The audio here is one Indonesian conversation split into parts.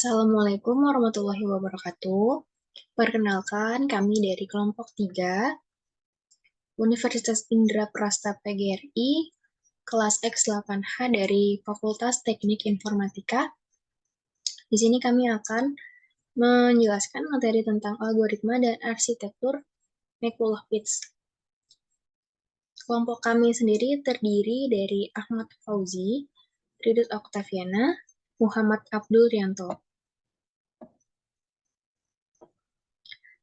Assalamualaikum warahmatullahi wabarakatuh. Perkenalkan, kami dari kelompok 3, Universitas Indra Prasta PGRI, kelas X8H dari Fakultas Teknik Informatika. Di sini kami akan menjelaskan materi tentang algoritma dan arsitektur Mikulovic. Kelompok kami sendiri terdiri dari Ahmad Fauzi, Ridut Oktaviana, Muhammad Abdul Rianto.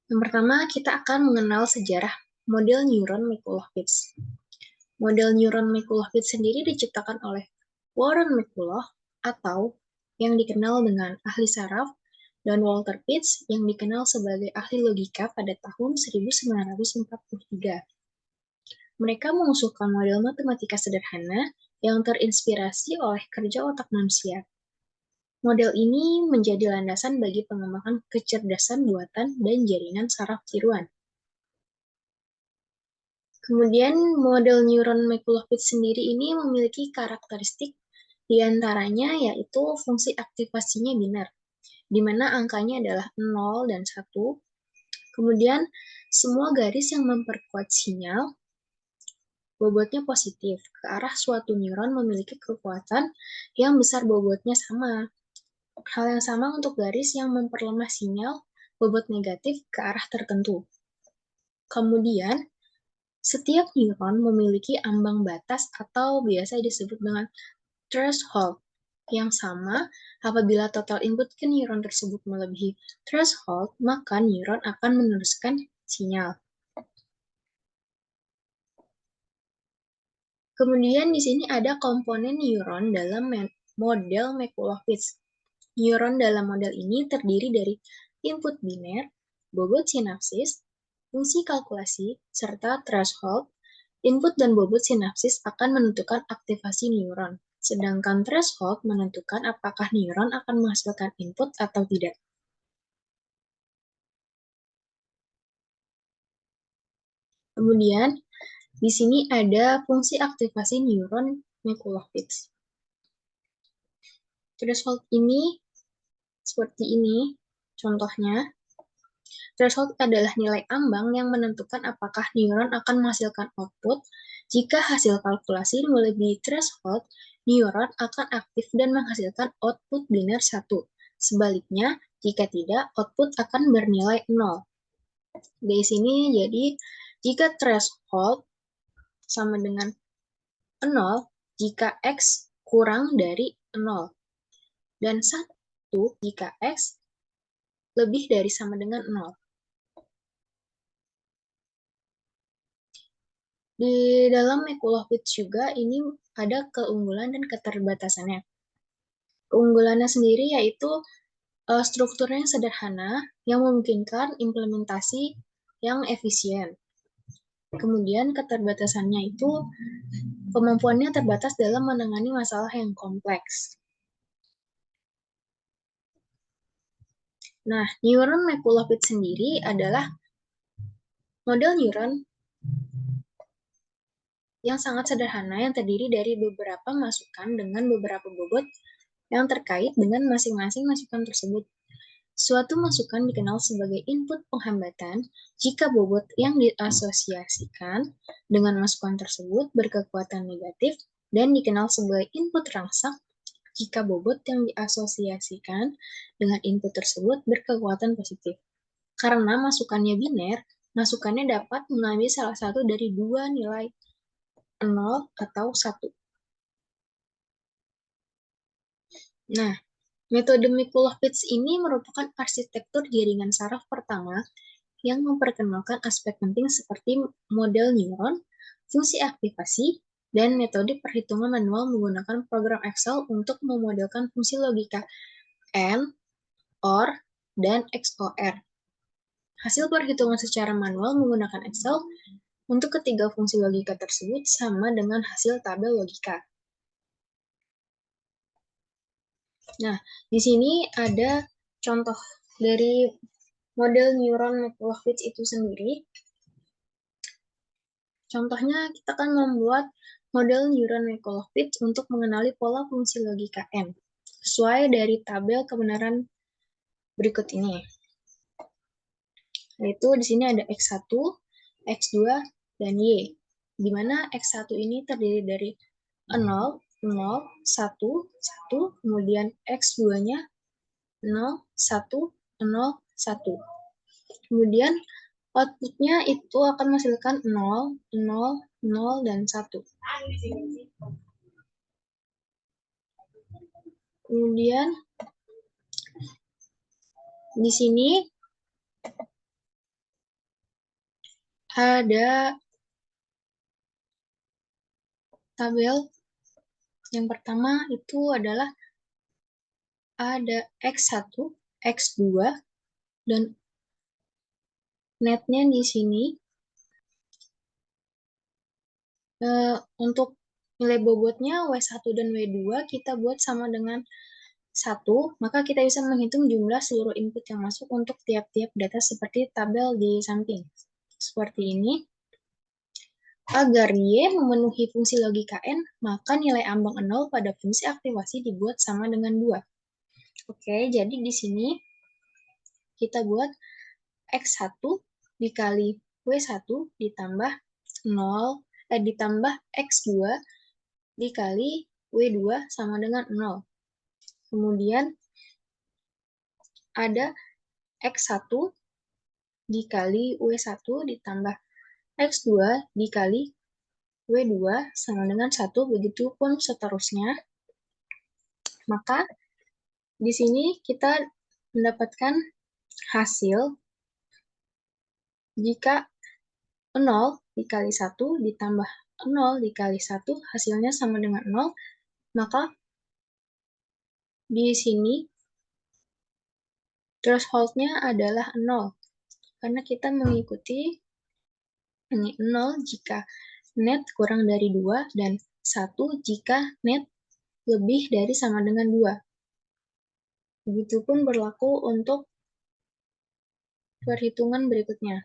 Yang pertama, kita akan mengenal sejarah model neuron Mikulovic. Model neuron Mikulovic sendiri diciptakan oleh Warren Mikulov atau yang dikenal dengan ahli saraf dan Walter Pitts yang dikenal sebagai ahli logika pada tahun 1943. Mereka mengusulkan model matematika sederhana yang terinspirasi oleh kerja otak manusia. Model ini menjadi landasan bagi pengembangan kecerdasan buatan dan jaringan saraf tiruan. Kemudian model neuron Mikulovic sendiri ini memiliki karakteristik diantaranya yaitu fungsi aktivasinya biner, di mana angkanya adalah 0 dan 1. Kemudian semua garis yang memperkuat sinyal bobotnya positif ke arah suatu neuron memiliki kekuatan yang besar bobotnya sama. Hal yang sama untuk garis yang memperlemah sinyal bobot negatif ke arah tertentu. Kemudian setiap neuron memiliki ambang batas atau biasa disebut dengan threshold yang sama. Apabila total input ke neuron tersebut melebihi threshold, maka neuron akan meneruskan sinyal. Kemudian di sini ada komponen neuron dalam model Mikulovic. Neuron dalam model ini terdiri dari input biner, bobot sinapsis, fungsi kalkulasi, serta threshold. Input dan bobot sinapsis akan menentukan aktivasi neuron, sedangkan threshold menentukan apakah neuron akan menghasilkan input atau tidak. Kemudian, di sini ada fungsi aktivasi neuron Mikulovic. Threshold ini seperti ini, contohnya. Threshold adalah nilai ambang yang menentukan apakah neuron akan menghasilkan output. Jika hasil kalkulasi melebihi threshold, neuron akan aktif dan menghasilkan output biner 1. Sebaliknya, jika tidak, output akan bernilai 0. Di sini jadi, jika threshold sama dengan 0, jika X kurang dari 0. Dan 1 jika X lebih dari sama dengan 0. Di dalam Mikulovic juga ini ada keunggulan dan keterbatasannya. Keunggulannya sendiri yaitu strukturnya yang sederhana yang memungkinkan implementasi yang efisien. Kemudian keterbatasannya itu kemampuannya terbatas dalam menangani masalah yang kompleks. Nah, neuron Mikulovic sendiri adalah model neuron yang sangat sederhana yang terdiri dari beberapa masukan dengan beberapa bobot yang terkait dengan masing-masing masukan tersebut. Suatu masukan dikenal sebagai input penghambatan jika bobot yang diasosiasikan dengan masukan tersebut berkekuatan negatif dan dikenal sebagai input rangsak jika bobot yang diasosiasikan dengan input tersebut berkekuatan positif. Karena masukannya biner, masukannya dapat mengambil salah satu dari dua nilai 0 atau 1. Nah, metode Mikulovic ini merupakan arsitektur jaringan saraf pertama yang memperkenalkan aspek penting seperti model neuron, fungsi aktivasi, dan metode perhitungan manual menggunakan program Excel untuk memodelkan fungsi logika AND, OR, dan XOR. Hasil perhitungan secara manual menggunakan Excel untuk ketiga fungsi logika tersebut sama dengan hasil tabel logika. Nah, di sini ada contoh dari model neuron Mikulovic itu sendiri. Contohnya, kita akan membuat model neuron Mikulovic untuk mengenali pola fungsi logika M, sesuai dari tabel kebenaran berikut ini. Yaitu di sini ada X1, X2, dan Y. Di mana X1 ini terdiri dari 0, 0, 1, 1, kemudian X2-nya 0, 1, 0, 1. Kemudian output-nya itu akan menghasilkan 0, 0, 0, dan 1. Kemudian di sini ada tabel. Yang pertama itu adalah ada X1, X2, dan netnya di sini. Untuk nilai bobotnya W1 dan W2 kita buat sama dengan 1, maka kita bisa menghitung jumlah seluruh input yang masuk untuk tiap-tiap data seperti tabel di samping. Seperti ini. Agar Y memenuhi fungsi logika N, maka nilai ambang 0 pada fungsi aktivasi dibuat sama dengan 2. Oke, jadi di sini kita buat X1 dikali W1 ditambah 0, ditambah X2 dikali W2 sama dengan 0. Kemudian ada X1 dikali W1 ditambah X2 dikali W2 sama dengan 1, begitu pun seterusnya. Maka di sini kita mendapatkan hasil jika 0 dikali 1 ditambah 0 dikali 1 hasilnya sama dengan 0, maka di sini threshold-nya adalah 0. Karena kita mengikuti 0 jika net kurang dari 2 dan 1 jika net lebih dari sama dengan 2. Begitupun berlaku untuk perhitungan berikutnya.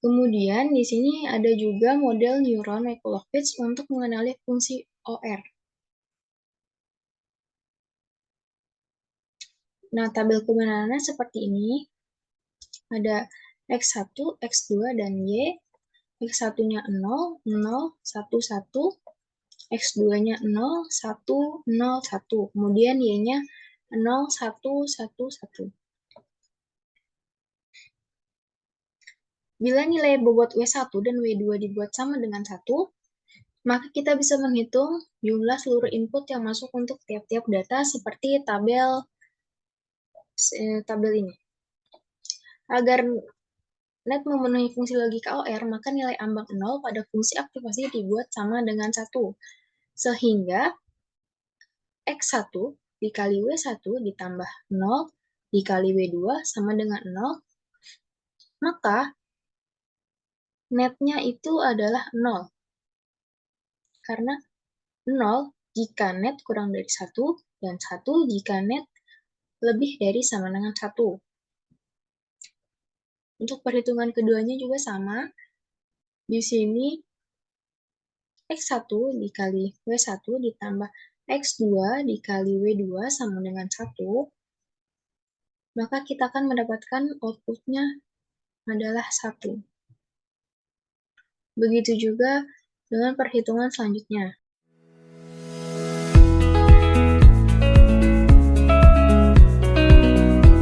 Kemudian di sini ada juga model neuron Mikulov-Pitts untuk mengenali fungsi OR. Nah, tabel kebenarannya seperti ini. Ada X1, X2, dan Y. X1-nya 0, 0, 1, 1. X2-nya 0, 1, 0, 1. Kemudian Y-nya 0, 1, 1, 1. Bila nilai bobot W1 dan W2 dibuat sama dengan 1, maka kita bisa menghitung jumlah seluruh input yang masuk untuk tiap-tiap data seperti tabel ini. Agar net memenuhi fungsi logika OR, maka nilai ambang 0 pada fungsi aktivasi dibuat sama dengan 1. Sehingga X1 dikali W1 ditambah 0 dikali W2 sama dengan 0, maka netnya itu adalah 0. Karena 0 jika net kurang dari 1, dan 1 jika net lebih dari sama dengan 1. Untuk perhitungan keduanya juga sama. Di sini X1 dikali W1 ditambah X2 dikali W2 sama dengan 1, maka kita akan mendapatkan output-nya adalah 1. Begitu juga dengan perhitungan selanjutnya.